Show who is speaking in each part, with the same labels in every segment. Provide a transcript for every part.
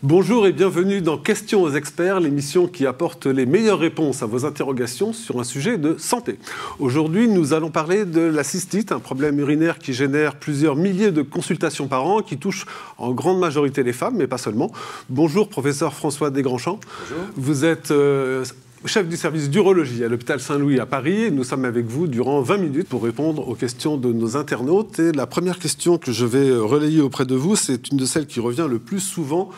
Speaker 1: Bonjour et bienvenue dans Questions aux experts, l'émission qui apporte les meilleures réponses à vos interrogations sur un sujet de santé. Aujourd'hui, nous allons parler de la cystite, un problème urinaire qui génère plusieurs milliers de consultations par an, qui touche en grande majorité les femmes, mais pas seulement. Bonjour, professeur François Desgrands-Champs.
Speaker 2: Bonjour.
Speaker 1: Vous êtes chef du service d'urologie à l'hôpital Saint-Louis à Paris. Et nous sommes avec vous durant 20 minutes pour répondre aux questions de nos internautes. Et la première question que je vais relayer auprès de vous, c'est une de celles qui revient le plus souvent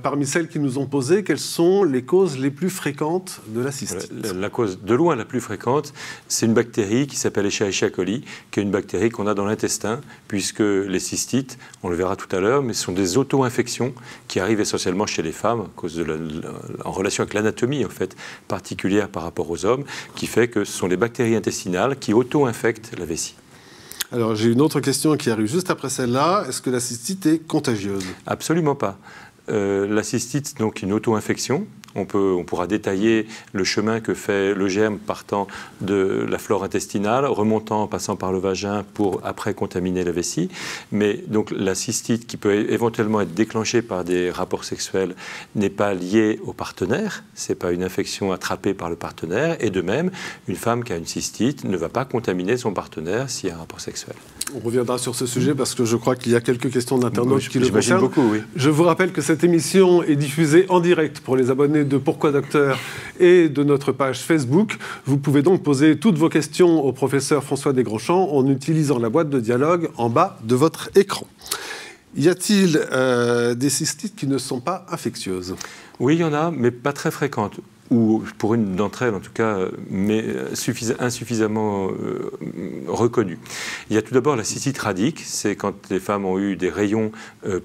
Speaker 1: parmi celles qui nous ont posées. Quelles sont les causes les plus fréquentes de la cystite ?
Speaker 2: La cause de loin la plus fréquente, c'est une bactérie qui s'appelle Escherichia coli, qui est une bactérie qu'on a dans l'intestin, puisque les cystites, on le verra tout à l'heure, mais ce sont des auto-infections qui arrivent essentiellement chez les femmes, à cause de en relation avec l'anatomie, en fait, particulière par rapport aux hommes, qui fait que ce sont les bactéries intestinales qui auto-infectent la vessie.
Speaker 1: Alors, j'ai une autre question qui arrive juste après celle-là. Est-ce que la cystite est contagieuse ?
Speaker 2: Absolument pas. La cystite, donc une auto-infection. On pourra détailler le chemin que fait le germe partant de la flore intestinale, remontant en passant par le vagin pour après contaminer la vessie. Mais donc la cystite qui peut éventuellement être déclenchée par des rapports sexuels n'est pas liée au partenaire, ce n'est pas une infection attrapée par le partenaire. Et de même, une femme qui a une cystite ne va pas contaminer son partenaire s'il y a un rapport sexuel.
Speaker 1: On reviendra sur ce sujet parce que je crois qu'il y a quelques questions d'internautes qui le
Speaker 2: concernent.
Speaker 1: Beaucoup,
Speaker 2: oui.
Speaker 1: Je vous rappelle que cette émission est diffusée en direct pour les abonnés de Pourquoi Docteur et de notre page Facebook. Vous pouvez donc poser toutes vos questions au professeur François Desgrands-Champs en utilisant la boîte de dialogue en bas de votre écran. Y a-t-il des cystites qui ne sont pas infectieuses ?
Speaker 2: Oui, il y en a, mais pas très fréquentes. Ou pour une d'entre elles en tout cas, mais insuffisamment reconnue. Il y a tout d'abord la cystite radique, c'est quand les femmes ont eu des rayons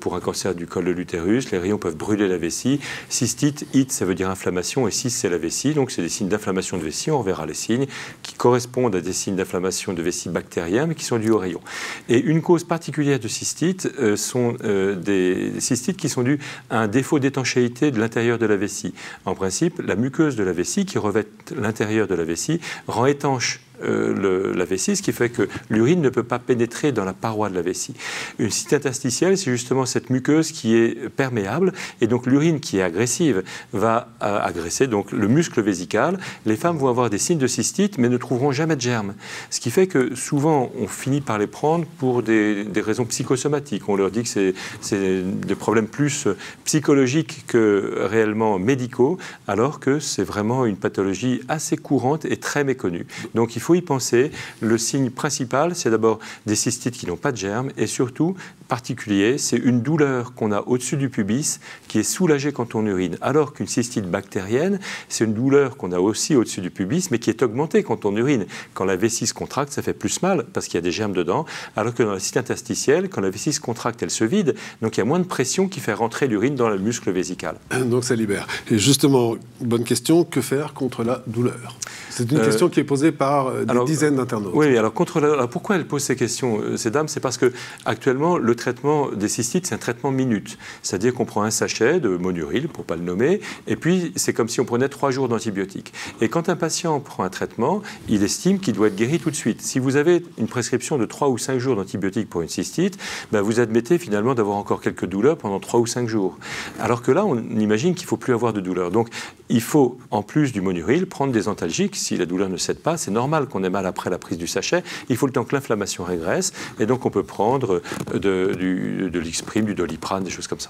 Speaker 2: pour un cancer du col de l'utérus, les rayons peuvent brûler la vessie. Cystite, it, ça veut dire inflammation, et cyste, c'est la vessie, donc c'est des signes d'inflammation de vessie, on reverra les signes, qui correspondent à des signes d'inflammation de vessie bactérienne, mais qui sont dus aux rayons. Et une cause particulière de cystite sont des cystites qui sont dues à un défaut d'étanchéité de l'intérieur de la vessie. En principe, la muqueuse de la vessie qui revêt l'intérieur de la vessie rend étanche la vessie, ce qui fait que l'urine ne peut pas pénétrer dans la paroi de la vessie. Une cystite interstitielle, c'est justement cette muqueuse qui est perméable, et donc l'urine qui est agressive va agresser donc le muscle vésical. Les femmes vont avoir des signes de cystite, mais ne trouveront jamais de germes. Ce qui fait que souvent, on finit par les prendre pour des raisons psychosomatiques. On leur dit que c'est des problèmes plus psychologiques que réellement médicaux, alors que c'est vraiment une pathologie assez courante et très méconnue. Donc il faut y penser. Le signe principal, c'est d'abord des cystites qui n'ont pas de germes et surtout, particulier, c'est une douleur qu'on a au-dessus du pubis qui est soulagée quand on urine. Alors qu'une cystite bactérienne, c'est une douleur qu'on a aussi au-dessus du pubis mais qui est augmentée quand on urine. Quand la vessie se contracte, ça fait plus mal parce qu'il y a des germes dedans. Alors que dans la cystite interstitielle, quand la vessie se contracte, elle se vide. Donc il y a moins de pression qui fait rentrer l'urine dans le muscle vésical.
Speaker 1: Donc ça libère. Et justement, bonne question, que faire contre la douleur ? C'est une question qui est posée par des dizaines d'internautes.
Speaker 2: Oui, alors pourquoi elle pose ces questions, ces dames ? C'est parce que actuellement, le traitement des cystites, c'est un traitement minute. C'est-à-dire qu'on prend un sachet de Monuril, pour ne pas le nommer, et puis c'est comme si on prenait 3 jours d'antibiotiques. Et quand un patient prend un traitement, il estime qu'il doit être guéri tout de suite. Si vous avez une prescription de 3 ou 5 jours d'antibiotiques pour une cystite, ben vous admettez finalement d'avoir encore quelques douleurs pendant 3 ou 5 jours. Alors que là, on imagine qu'il ne faut plus avoir de douleur. Donc, il faut, en plus du Monuril, prendre des antalgiques. Si la douleur ne cède pas, c'est normal qu'on ait mal après la prise du sachet. Il faut le temps que l'inflammation régresse. Et donc, on peut prendre de l'Ixprime, du Doliprane, des choses comme ça.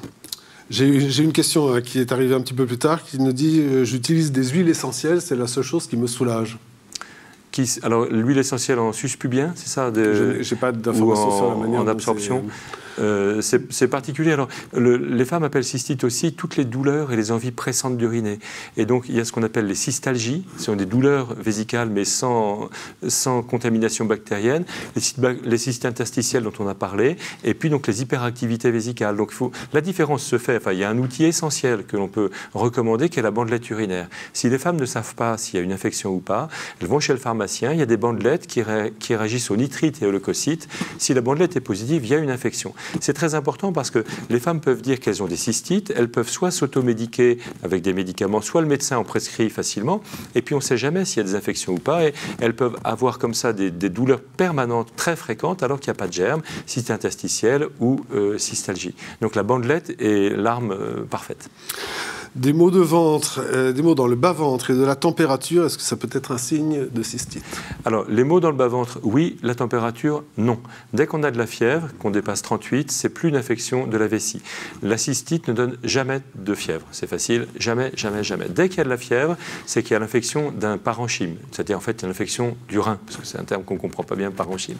Speaker 1: J'ai une question qui est arrivée un petit peu plus tard, qui nous dit « J'utilise des huiles essentielles, c'est la seule chose qui me soulage ».
Speaker 2: Alors, l'huile essentielle en suspubien, c'est ça
Speaker 1: Je n'ai pas d'informations sur la manière
Speaker 2: en absorption. C'est particulier. Alors, les femmes appellent cystite aussi toutes les douleurs et les envies pressantes d'uriner. Et donc, il y a ce qu'on appelle les cystalgies. Ce sont des douleurs vésicales, mais sans contamination bactérienne. Les cystites interstitielles dont on a parlé. Et puis, donc, les hyperactivités vésicales. Donc, la différence se fait. Enfin, il y a un outil essentiel que l'on peut recommander, qui est la bandelette urinaire. Si les femmes ne savent pas s'il y a une infection ou pas, elles vont chez le pharmacien. Il y a des bandelettes qui réagissent au nitrite et au leucocyte. Si la bandelette est positive, il y a une infection. C'est très important parce que les femmes peuvent dire qu'elles ont des cystites, elles peuvent soit s'automédiquer avec des médicaments, soit le médecin en prescrit facilement, et puis on ne sait jamais s'il y a des infections ou pas, et elles peuvent avoir comme ça des douleurs permanentes très fréquentes alors qu'il n'y a pas de germe, cystite interstitielle ou cystalgie. Donc la bandelette est l'arme parfaite.
Speaker 1: Des maux de ventre, des maux dans le bas-ventre et de la température, est-ce que ça peut être un signe de cystite?
Speaker 2: Alors, les maux dans le bas-ventre, oui. La température, non. Dès qu'on a de la fièvre, qu'on dépasse 38, c'est plus une infection de la vessie. La cystite ne donne jamais de fièvre. C'est facile, jamais, jamais, jamais. Dès qu'il y a de la fièvre, c'est qu'il y a l'infection d'un parenchyme. C'est-à-dire, en fait, il y a l'infection du rein, parce que c'est un terme qu'on ne comprend pas bien, parenchyme.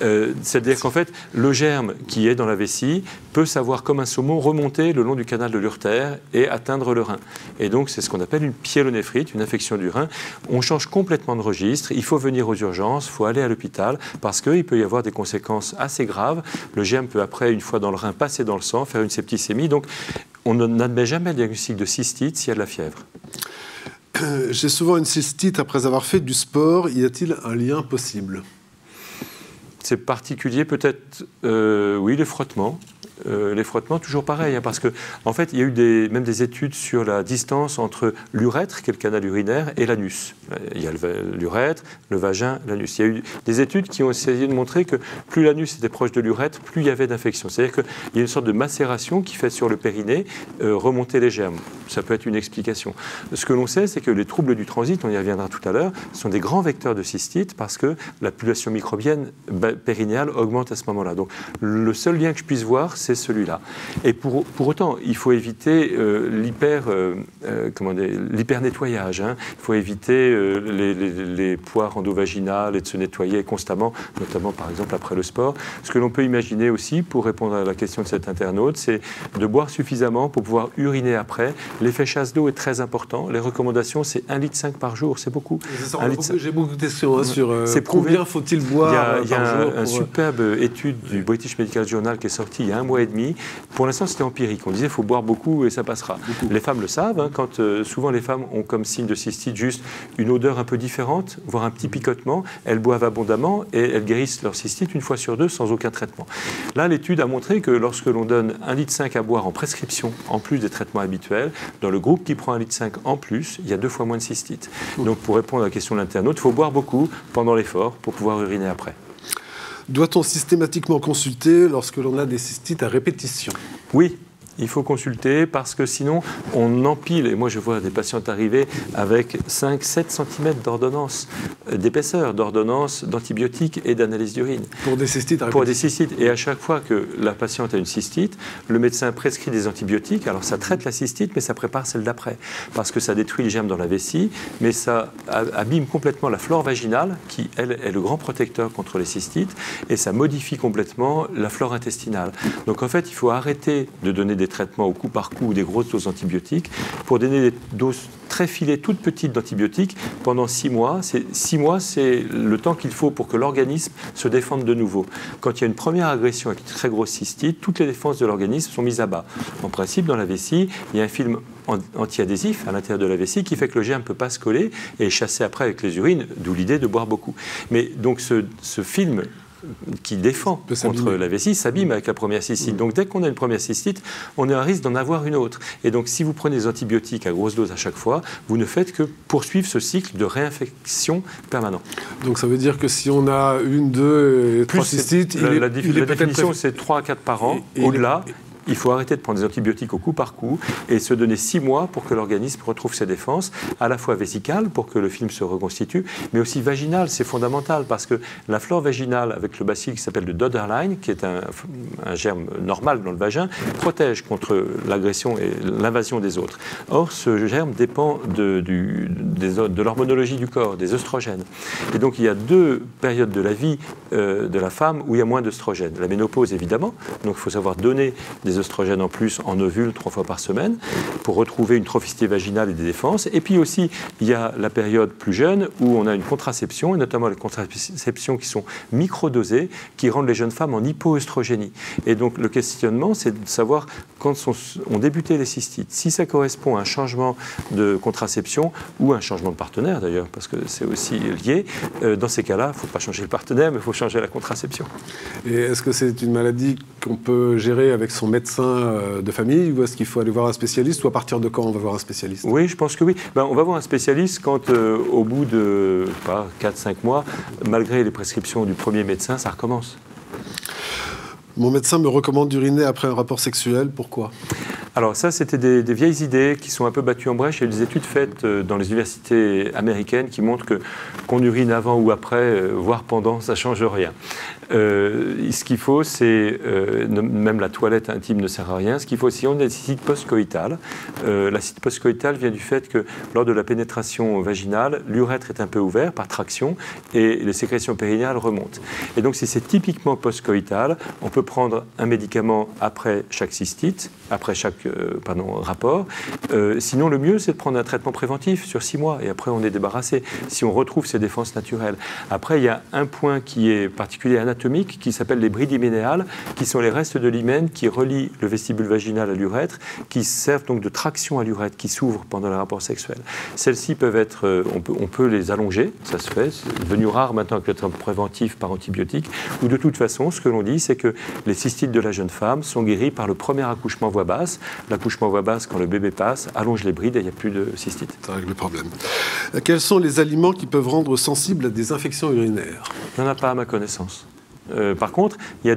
Speaker 2: C'est-à-dire qu'en fait, le germe qui est dans la vessie peut savoir, comme un saumon, remonter le long du canal de l'urtère et atteindre le rein. Et donc, c'est ce qu'on appelle une pyélonéphrite, une infection du rein. On change complètement de registre. Il faut venir aux urgences, il faut aller à l'hôpital parce qu'il peut y avoir des conséquences assez graves. Le germe peut, après, une fois dans le rein, passer dans le sang, faire une septicémie. Donc, on n'admet jamais le diagnostic de cystite s'il y a de la fièvre.
Speaker 1: J'ai souvent une cystite après avoir fait du sport. Y a-t-il un lien possible?
Speaker 2: C'est particulier, peut-être, oui, les frottements. Les frottements, toujours pareil, hein, parce que en fait, il y a eu même des études sur la distance entre l'urètre, qui est le canal urinaire, et l'anus. Il y a l'urètre, le vagin, l'anus. Il y a eu des études qui ont essayé de montrer que plus l'anus était proche de l'urètre, plus il y avait d'infection. C'est-à-dire qu'il y a une sorte de macération qui fait sur le périnée remonter les germes. Ça peut être une explication. Ce que l'on sait, c'est que les troubles du transit, on y reviendra tout à l'heure, sont des grands vecteurs de cystite parce que la population microbienne périnéale augmente à ce moment-là. Donc, le seul lien que je puisse voir, c'est celui-là. Et pour autant, il faut éviter l'hyper-nettoyage. Hein. Il faut éviter les poires endovaginales et de se nettoyer constamment, notamment par exemple après le sport. Ce que l'on peut imaginer aussi, pour répondre à la question de cet internaute, c'est de boire suffisamment pour pouvoir uriner après. L'effet chasse d'eau est très important. Les recommandations, c'est 1,5 litre par jour, c'est beaucoup.
Speaker 1: J'ai beaucoup de questions sur combien faut-il boire
Speaker 2: Il y a
Speaker 1: par jour.
Speaker 2: une superbe étude du British Medical Journal qui est sortie il y a 1 mois et demi. Pour l'instant, c'était empirique. On disait qu'il faut boire beaucoup et ça passera. Les femmes le savent. Hein, quand souvent les femmes ont comme signe de cystite juste une odeur un peu différente, voire un petit picotement, elles boivent abondamment et elles guérissent leur cystite une fois sur 2 sans aucun traitement. Là, l'étude a montré que lorsque l'on donne 1,5 litre à boire en prescription, en plus des traitements habituels, dans le groupe qui prend 1,5 litre en plus, il y a 2 fois moins de cystite. Donc, pour répondre à la question de l'internaute, il faut boire beaucoup pendant l'effort pour pouvoir uriner après.
Speaker 1: Doit-on systématiquement consulter lorsque l'on a des cystites à répétition?
Speaker 2: Oui. Il faut consulter parce que sinon, on empile. Et moi, je vois des patientes arriver avec 5-7 cm d'ordonnance, d'épaisseur, d'ordonnance d'antibiotiques et d'analyse d'urine.
Speaker 1: Pour des cystites à répétition.
Speaker 2: Pour des cystites. Et à chaque fois que la patiente a une cystite, le médecin prescrit des antibiotiques. Alors, ça traite la cystite, mais ça prépare celle d'après. Parce que ça détruit les germes dans la vessie, mais ça abîme complètement la flore vaginale, qui, elle, est le grand protecteur contre les cystites, et ça modifie complètement la flore intestinale. Donc, en fait, il faut arrêter de donner des traitements au coup par coup ou des grosses doses d'antibiotiques pour donner des doses très filées, toutes petites d'antibiotiques pendant 6 mois. 6 mois, c'est le temps qu'il faut pour que l'organisme se défende de nouveau. Quand il y a une première agression avec une très grosse cystite, toutes les défenses de l'organisme sont mises à bas. En principe, dans la vessie, il y a un film anti-adhésif à l'intérieur de la vessie qui fait que le germe ne peut pas se coller et chasser après avec les urines, d'où l'idée de boire beaucoup. Mais donc ce film qui défend contre la vessie s'abîme avec la première cystite. Donc dès qu'on a une première cystite, on a un risque d'en avoir une autre. Et donc si vous prenez des antibiotiques à grosse dose à chaque fois, vous ne faites que poursuivre ce cycle de réinfection permanent.
Speaker 1: Donc ça veut dire que si on a 1, 2 et 3 cystites,
Speaker 2: la définition c'est 3 à 4 par an. Au-delà, il faut arrêter de prendre des antibiotiques au coup par coup et se donner 6 mois pour que l'organisme retrouve ses défenses, à la fois vésicale pour que le film se reconstitue, mais aussi vaginale. C'est fondamental parce que la flore vaginale avec le bacille qui s'appelle le Dodderlein, qui est un germe normal dans le vagin, protège contre l'agression et l'invasion des autres. Or, ce germe dépend de l'hormonologie du corps, des œstrogènes. Et donc, il y a 2 périodes de la vie de la femme où il y a moins d'œstrogènes. La ménopause, évidemment, donc il faut savoir donner des des oestrogènes en plus en ovule 3 fois par semaine pour retrouver une trophicité vaginale et des défenses. Et puis aussi, il y a la période plus jeune où on a une contraception, et notamment les contraceptions qui sont microdosées, qui rendent les jeunes femmes en hypoœstrogénie. Et donc le questionnement, c'est de savoir quand ont débuté les cystites, si ça correspond à un changement de contraception ou un changement de partenaire d'ailleurs, parce que c'est aussi lié. Dans ces cas-là, il ne faut pas changer le partenaire, mais il faut changer la contraception.
Speaker 1: Et est-ce que c'est une maladie qu'on peut gérer avec son médecin de famille, ou est-ce qu'il faut aller voir un spécialiste, ou à partir de quand on va voir un spécialiste?
Speaker 2: Oui, je pense que oui. On va voir un spécialiste quand, au bout de 4-5 mois, malgré les prescriptions du premier médecin, ça recommence.
Speaker 1: Mon médecin me recommande d'uriner après un rapport sexuel. Pourquoi?
Speaker 2: Alors ça, c'était des vieilles idées qui sont un peu battues en brèche. Il y a des études faites dans les universités américaines qui montrent qu'on urine avant ou après, voire pendant, ça ne change rien. Ce qu'il faut, c'est, même la toilette intime ne sert à rien, ce qu'il faut, si on a une cystite post-coïtale, la cystite post-coïtale vient du fait que lors de la pénétration vaginale, l'urètre est un peu ouvert par traction et les sécrétions périnéales remontent. Et donc si c'est typiquement post-coïtal, on peut prendre un médicament après chaque cystite, après chaque rapport. Sinon, le mieux, c'est de prendre un traitement préventif sur 6 mois et après on est débarrassé, si on retrouve ses défenses naturelles. Après, il y a un point qui est particulier anatomique qui s'appelle les brides hyménéales, qui sont les restes de l'hymen qui relient le vestibule vaginal à l'urètre, qui servent donc de traction à l'urètre, qui s'ouvre pendant le rapport sexuel. Celles-ci peuvent être, on peut les allonger, ça se fait, c'est devenu rare maintenant avec le traitement préventif par antibiotiques, ou de toute façon, ce que l'on dit, c'est que les cystites de la jeune femme sont guéries par le premier accouchement voix basse. L'accouchement voix basse, quand le bébé passe, allonge les brides et il n'y a plus de cystite.
Speaker 1: Ça règle le problème. Quels sont les aliments qui peuvent rendre sensibles à des infections urinaires?
Speaker 2: Il n'y en a pas à ma connaissance. Par contre, il y a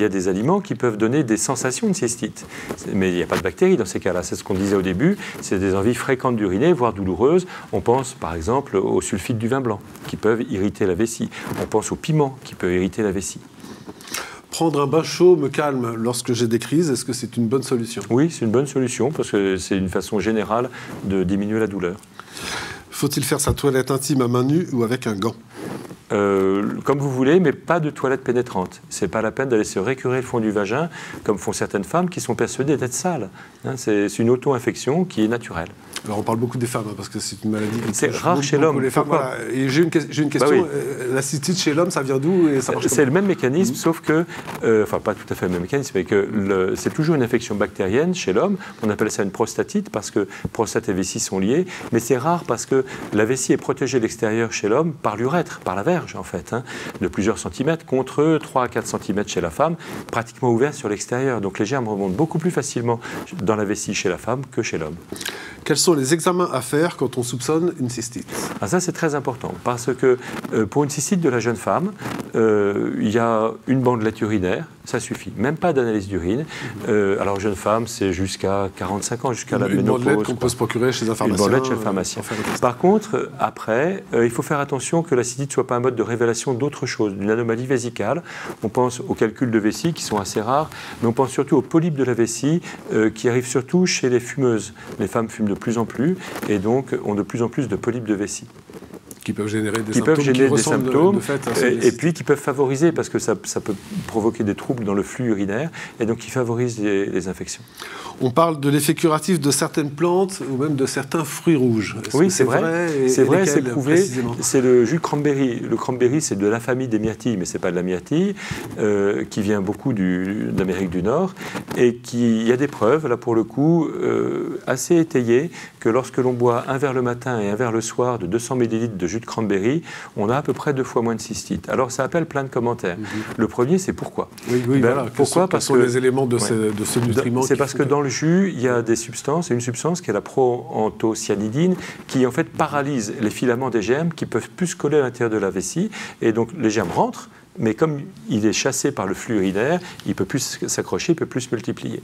Speaker 2: des aliments qui peuvent donner des sensations de cystite. Mais il n'y a pas de bactéries dans ces cas-là. C'est ce qu'on disait au début. C'est des envies fréquentes d'uriner, voire douloureuses. On pense par exemple au sulfite du vin blanc, qui peuvent irriter la vessie. On pense au piment, qui peut irriter la vessie.
Speaker 1: Prendre un bain chaud me calme lorsque j'ai des crises. Est-ce que c'est une bonne solution?
Speaker 2: Oui, c'est une bonne solution, parce que c'est une façon générale de diminuer la douleur.
Speaker 1: Faut-il faire sa toilette intime à main nue ou avec un gant?
Speaker 2: Comme vous voulez, mais pas de toilette pénétrante. C'est pas la peine d'aller se récurer le fond du vagin, comme font certaines femmes qui sont persuadées d'être sales. C'est une auto-infection qui est naturelle.
Speaker 1: Alors on parle beaucoup des femmes, parce que c'est une maladie qui
Speaker 2: c'est rare chez l'homme.
Speaker 1: Voilà. Et j'ai une question, bah oui. La cystite chez l'homme, ça vient d'où et ça marche?
Speaker 2: C'est le même mécanisme, sauf que, enfin pas tout à fait le même mécanisme, mais que c'est toujours une infection bactérienne chez l'homme. On appelle ça une prostatite, parce que prostate et vessie sont liées, mais c'est rare parce que la vessie est protégée de l'extérieur chez l'homme par l'urètre, par la verge en fait, de plusieurs centimètres, contre 3 à 4 centimètres chez la femme, pratiquement ouvert sur l'extérieur. Donc les germes remontent beaucoup plus facilement dans la vessie chez la femme que chez l'homme.
Speaker 1: Quels sont les examens à faire quand on soupçonne une cystite?
Speaker 2: Ça, c'est très important, parce que pour une cystite de la jeune femme, il y a une bandelette urinaire, ça suffit, même pas d'analyse d'urine. Alors, jeune femme, c'est jusqu'à 45 ans, jusqu'à la ménopause. Une bandelette
Speaker 1: qu'on peut se procurer chez un pharmacien.
Speaker 2: Une bandelette chez le pharmacien. Par contre, après, il faut faire attention que la cystite ne soit pas un mode de révélation d'autre chose, d'une anomalie vésicale. On pense aux calculs de vessie, qui sont assez rares, mais on pense surtout aux polypes de la vessie, qui arrivent surtout chez les fumeuses. Les femmes fument de plus en plus, et donc ont de plus en plus de polypes de vessie.
Speaker 1: Qui peuvent générer des symptômes, de fait,
Speaker 2: et puis qui peuvent favoriser, parce que ça peut provoquer des troubles dans le flux urinaire, et donc qui favorisent les infections.
Speaker 1: On parle de l'effet curatif de certaines plantes ou même de certains fruits rouges.
Speaker 2: Oui, c'est vrai. C'est vrai, c'est prouvé. C'est le jus de cranberry. Le cranberry, c'est de la famille des myrtilles, mais c'est pas de la myrtille, qui vient beaucoup d'Amérique du Nord, et il y a des preuves, là pour le coup, assez étayées, que lorsque l'on boit un verre le matin et un verre le soir de 200 ml de jus de cranberry, on a à peu près 2 fois moins de cystite. Alors ça appelle plein de commentaires. Le premier, c'est pourquoi.
Speaker 1: Oui, voilà.
Speaker 2: Pourquoi?
Speaker 1: Parce que les éléments de ce nutriment.
Speaker 2: C'est parce que dans le jus, il y a des substances, une substance qui est la proanthocyanidine, qui en fait paralyse les filaments des germes qui peuvent plus se coller à l'intérieur de la vessie, et donc les germes rentrent. Mais comme il est chassé par le flux urinaire, il ne peut plus s'accrocher, il ne peut plus se multiplier.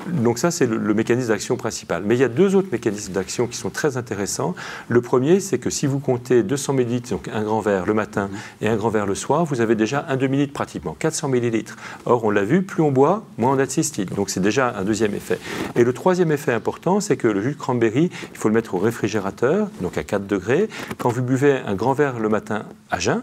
Speaker 2: Donc ça, c'est le mécanisme d'action principal. Mais il y a 2 autres mécanismes d'action qui sont très intéressants. Le premier, c'est que si vous comptez 200 ml, donc un grand verre le matin et un grand verre le soir, vous avez déjà un demi-litre pratiquement, 400 ml. Or, on l'a vu, plus on boit, moins on a de cystite. Donc c'est déjà un deuxième effet. Et le troisième effet important, c'est que le jus de cranberry, il faut le mettre au réfrigérateur, donc à 4 degrés. Quand vous buvez un grand verre le matin à jeun,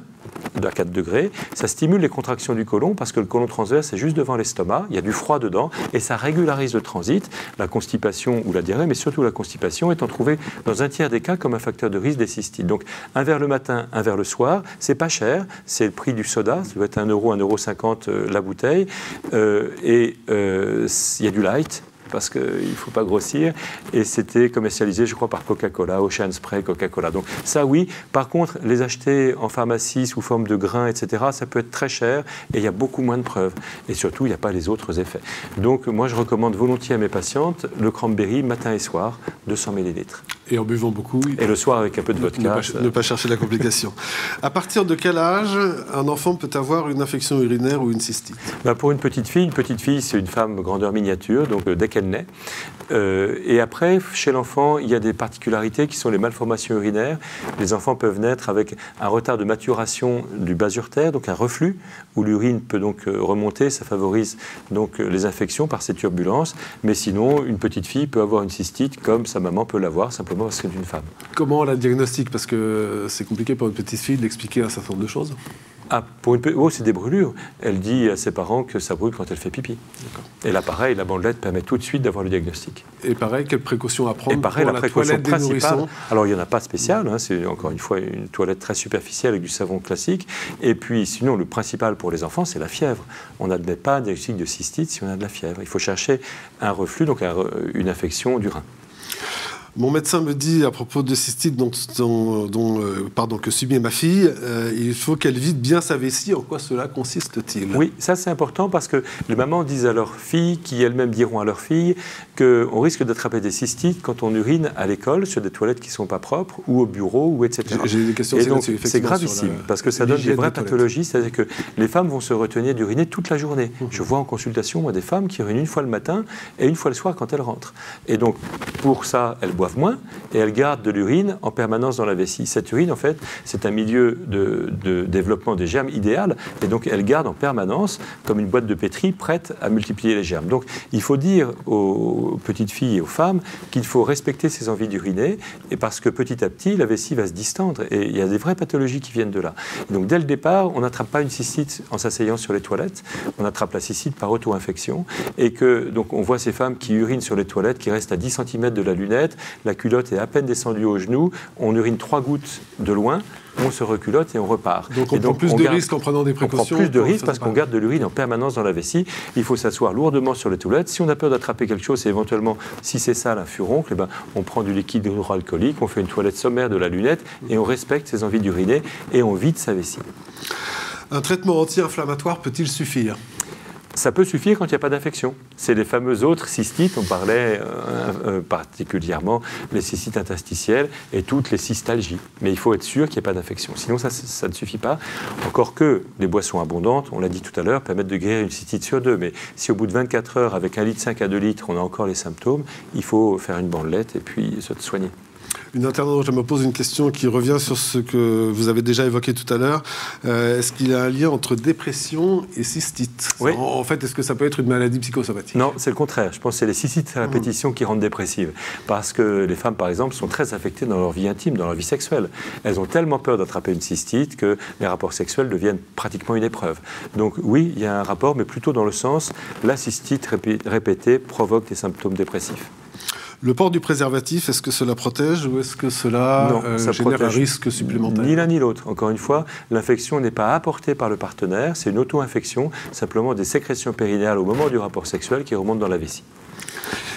Speaker 2: à 4 degrés. Ça stimule les contractions du côlon parce que le côlon transverse est juste devant l'estomac, il y a du froid dedans et ça régularise le transit. La constipation ou la diarrhée, mais surtout la constipation, étant trouvée dans un tiers des cas comme un facteur de risque des cystites. Donc un verre le matin, un verre le soir, c'est pas cher, c'est le prix du soda, ça doit être 1 euro, 1,50 € la bouteille, et il y a du light, parce qu'il ne faut pas grossir, et c'était commercialisé, je crois, par Coca-Cola, Ocean Spray, Coca-Cola. Donc ça, oui. Par contre, les acheter en pharmacie sous forme de grains, etc., ça peut être très cher, et il y a beaucoup moins de preuves. Et surtout, il n'y a pas les autres effets. Donc moi, je recommande volontiers à mes patientes le cranberry matin et soir, 200 ml.
Speaker 1: Et en buvant beaucoup.
Speaker 2: Et le soir, avec un peu de vodka.
Speaker 1: Ne pas chercher la complication. À partir de quel âge un enfant peut avoir une infection urinaire ou une cystite?
Speaker 2: Pour une petite fille, c'est une femme grandeur miniature, donc dès qu'elle naît. Et après, chez l'enfant, il y a des particularités qui sont les malformations urinaires. Les enfants peuvent naître avec un retard de maturation du bas urtère, donc un reflux, où l'urine peut donc remonter. Ça favorise donc les infections par ces turbulences. Mais sinon, une petite fille peut avoir une cystite comme sa maman peut l'avoir, simplement parce que c'est une femme.
Speaker 1: Comment on la diagnostique? Parce que c'est compliqué pour une petite fille d'expliquer un certain nombre de choses.
Speaker 2: C'est des brûlures. Elle dit à ses parents que ça brûle quand elle fait pipi. Et là, pareil, la bandelette permet tout de suite d'avoir le diagnostic.
Speaker 1: Et pareil, quelles précautions à prendre?
Speaker 2: Et pareil,
Speaker 1: pour
Speaker 2: la
Speaker 1: la
Speaker 2: précaution
Speaker 1: toilette des nourrissons?
Speaker 2: Alors, il n'y en a pas de spécial. C'est encore une fois une toilette très superficielle avec du savon classique. Et puis, sinon, le principal pour les enfants, c'est la fièvre. On n'admet pas un diagnostic de cystite si on a de la fièvre. Il faut chercher un reflux, donc une infection du rein.
Speaker 1: Mon médecin me dit, à propos de cystite que subit ma fille, il faut qu'elle vide bien sa vessie. En quoi cela consiste-t-il?
Speaker 2: Oui, ça c'est important parce que les mamans disent à leurs filles, qui elles-mêmes diront à leurs filles, qu'on risque d'attraper des cystites quand on urine à l'école, sur des toilettes qui ne sont pas propres, ou au bureau, ou etc.
Speaker 1: J'ai des questions.
Speaker 2: Et donc c'est gravissime, parce que ça donne des vraies pathologies, c'est-à-dire que les femmes vont se retenir d'uriner toute la journée. Je vois en consultation, moi, des femmes qui urinent une fois le matin et une fois le soir quand elles rentrent. Et donc, pour ça, elles boivent moins et elles gardent de l'urine en permanence dans la vessie. Cette urine, en fait, c'est un milieu de développement des germes idéal et donc elles gardent en permanence comme une boîte de pétri prête à multiplier les germes. Donc il faut dire aux petites filles et aux femmes qu'il faut respecter ces envies d'uriner et parce que petit à petit, la vessie va se distendre et il y a des vraies pathologies qui viennent de là. Et donc dès le départ, on n'attrape pas une cystite en s'asseyant sur les toilettes, on attrape la cystite par auto-infection et que donc on voit ces femmes qui urinent sur les toilettes, qui restent à 10 cm de la lunette, la culotte est à peine descendue au genou, on urine 3 gouttes de loin, on se reculotte et on repart.
Speaker 1: Donc on prend plus de risques en prenant des précautions.
Speaker 2: On prend plus de risques parce qu'on garde de l'urine en permanence dans la vessie. Il faut s'asseoir lourdement sur les toilettes. Si on a peur d'attraper quelque chose, et éventuellement, si c'est sale, un furoncle, on prend du liquide hydroalcoolique, on fait une toilette sommaire de la lunette et on respecte ses envies d'uriner et on vide sa vessie.
Speaker 1: Un traitement anti-inflammatoire peut-il suffire ?
Speaker 2: Ça peut suffire quand il n'y a pas d'infection. C'est les fameuses autres cystites, on parlait particulièrement les cystites interstitielles et toutes les cystalgies. Mais il faut être sûr qu'il n'y ait pas d'infection. Sinon, ça ne suffit pas. Encore que les boissons abondantes, on l'a dit tout à l'heure, permettent de guérir une cystite sur 2. Mais si au bout de 24 heures, avec 1,5 litre à 2 litres, on a encore les symptômes, il faut faire une bandelette et puis se soigner.
Speaker 1: Une internaute me pose une question qui revient sur ce que vous avez déjà évoqué tout à l'heure. Est-ce qu'il y a un lien entre dépression et cystite ?
Speaker 2: Oui.
Speaker 1: En fait, est-ce que ça peut être une maladie psychosomatique ?
Speaker 2: Non, c'est le contraire. Je pense que c'est les cystites à répétition qui rendent dépressives. Parce que les femmes, par exemple, sont très affectées dans leur vie intime, dans leur vie sexuelle. Elles ont tellement peur d'attraper une cystite que les rapports sexuels deviennent pratiquement une épreuve. Donc oui, il y a un rapport, mais plutôt dans le sens, la cystite répétée provoque des symptômes dépressifs.
Speaker 1: Le port du préservatif, est-ce que cela protège ou est-ce que cela génère un risque supplémentaire ?
Speaker 2: Ni l'un ni l'autre. Encore une fois, l'infection n'est pas apportée par le partenaire, c'est une auto-infection, simplement des sécrétions périnéales au moment du rapport sexuel qui remontent dans la vessie.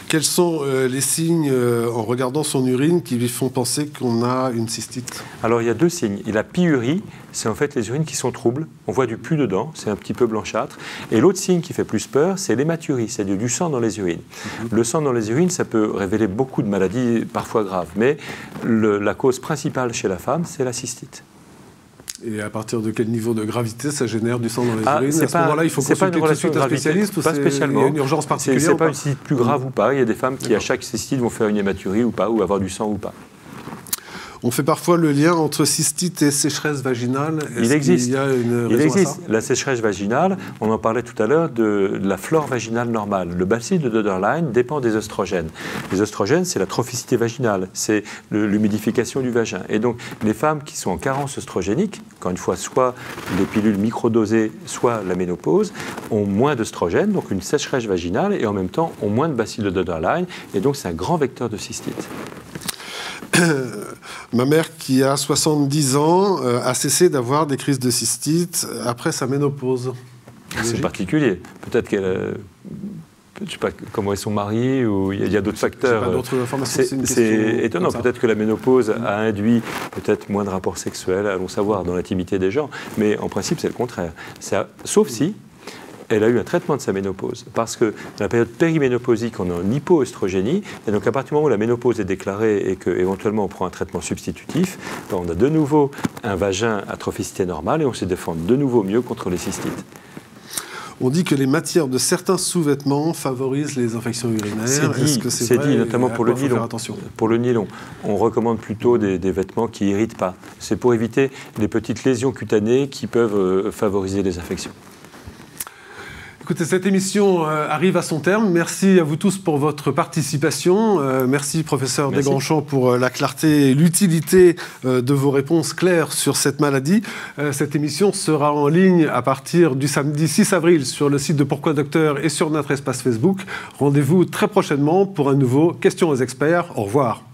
Speaker 1: Quels sont les signes, en regardant son urine, qui lui font penser qu'on a une cystite ?
Speaker 2: Alors, il y a 2 signes. Il y a la pyurie, c'est en fait les urines qui sont troubles. On voit du pus dedans, c'est un petit peu blanchâtre. Et l'autre signe qui fait plus peur, c'est l'hématurie, c'est du sang dans les urines. Le sang dans les urines, ça peut révéler beaucoup de maladies, parfois graves. Mais la cause principale chez la femme, c'est la cystite.
Speaker 1: Et à partir de quel niveau de gravité ça génère du sang dans les urines ? À ce
Speaker 2: pas,
Speaker 1: moment-là, il faut consulter tout de suite un spécialiste ou
Speaker 2: pas spécialement.
Speaker 1: Il y a une urgence particulière ?
Speaker 2: C'est pas une cystite plus grave ou pas. Il y a des femmes qui, à chaque cystite, vont faire une hématurie ou pas, ou avoir du sang ou pas.
Speaker 1: On fait parfois le lien entre cystite et sécheresse vaginale.
Speaker 2: Il existe.
Speaker 1: Il y a une raison
Speaker 2: Il existe.
Speaker 1: à ça ?
Speaker 2: La sécheresse vaginale, on en parlait tout à l'heure, de la flore vaginale normale. Le bacille de Döderlein dépend des œstrogènes. Les œstrogènes, c'est la trophicité vaginale, c'est l'humidification du vagin. Et donc, les femmes qui sont en carence œstrogénique, encore une fois, soit les pilules microdosées, soit la ménopause, ont moins d'œstrogènes, donc une sécheresse vaginale, et en même temps ont moins de bacille de Döderlein, et donc c'est un grand vecteur de cystite.
Speaker 1: Ma mère, qui a 70 ans, a cessé d'avoir des crises de cystite après sa ménopause.
Speaker 2: C'est particulier. Peut-être qu'elle... Je ne sais pas comment ils sont mariés, ou il y a d'autres facteurs.
Speaker 1: Pas d'autres informations.
Speaker 2: C'est étonnant. Peut-être que la ménopause a induit peut-être moins de rapports sexuels, allons savoir, dans l'intimité des gens. Mais en principe, c'est le contraire. Sauf si elle a eu un traitement de sa ménopause. Parce que dans la période périménopausique, on est en hypoœstrogénie. Et donc, à partir du moment où la ménopause est déclarée et qu'éventuellement on prend un traitement substitutif, on a de nouveau un vagin à trophicité normale et on se défend de nouveau mieux contre les cystites.
Speaker 1: On dit que les matières de certains sous-vêtements favorisent les infections urinaires. Est-ce que c'est vrai,
Speaker 2: dit, notamment pour le nylon. Pour le nylon, on recommande plutôt des vêtements qui n'irritent pas. C'est pour éviter les petites lésions cutanées qui peuvent favoriser les infections.
Speaker 1: Écoutez, cette émission arrive à son terme. Merci à vous tous pour votre participation. Merci, professeur Desgrands-Champs, pour la clarté et l'utilité de vos réponses claires sur cette maladie. Cette émission sera en ligne à partir du samedi 6 avril sur le site de Pourquoi Docteur et sur notre espace Facebook. Rendez-vous très prochainement pour un nouveau Questions aux experts. Au revoir.